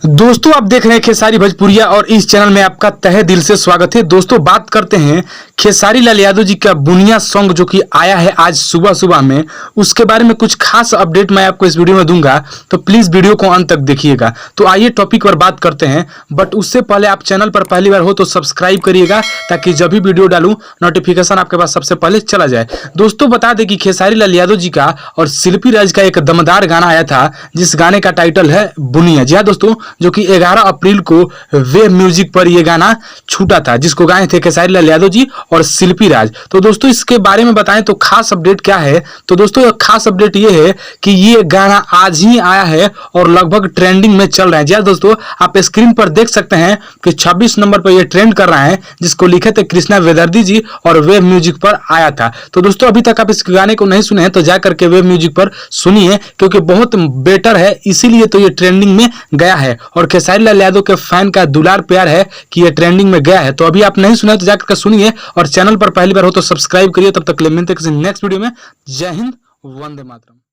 दोस्तों आप देख रहे हैं खेसारी भोजपुरिया और इस चैनल में आपका तहे दिल से स्वागत है। दोस्तों बात करते हैं खेसारी लाल यादव जी का बुनिया सॉन्ग जो कि आया है आज सुबह सुबह में, उसके बारे में कुछ खास अपडेट मैं आपको इस वीडियो में दूंगा, तो प्लीज वीडियो को अंत तक देखिएगा। तो आइए टॉपिक पर बात करते हैं, बट उससे पहले आप चैनल पर पहली बार हो तो सब्सक्राइब करिएगा ताकि जब भी वीडियो डालूं नोटिफिकेशन आपके पास सबसे पहले चला जाए। दोस्तों बता दें कि खेसारी लाल यादव जी का और शिल्पी राज का एक दमदार गाना आया था जिस गाने का टाइटल है बुनिया। जी हाँ दोस्तों, जो कि 11 अप्रैल को वेब म्यूजिक पर यह गाना छूटा था, जिसको गाए थे खेसारी लाल यादव जी और शिल्पी राज। तो दोस्तों इसके बारे में बताएं तो खास अपडेट क्या है, तो दोस्तों खास अपडेट ये है कि ये गाना आज ही आया है और लगभग ट्रेंडिंग में चल रहा है। जी हाँ दोस्तों, आप स्क्रीन पर देख सकते हैं कि 26 नंबर पर यह ट्रेंड कर रहा है, जिसको लिखे थे कृष्णा वेदर्दी जी और वेब म्यूजिक पर आया था। तो दोस्तों अभी तक आप इस गाने को नहीं सुने हैं तो जाकर के वेब म्यूजिक पर सुनिए, क्योंकि बहुत बेटर है, इसीलिए तो ये ट्रेंडिंग में गया है और खेसारी लाल यादव के फैन का दुलार प्यार है कि ये ट्रेंडिंग में गया है। तो अभी आप नहीं सुने तो जाकर के सुनिए और चैनल पर पहली बार हो तो सब्सक्राइब करिए। तब तक मिलते हैं किसी नेक्स्ट वीडियो में। जय हिंद, वंदे मातरम।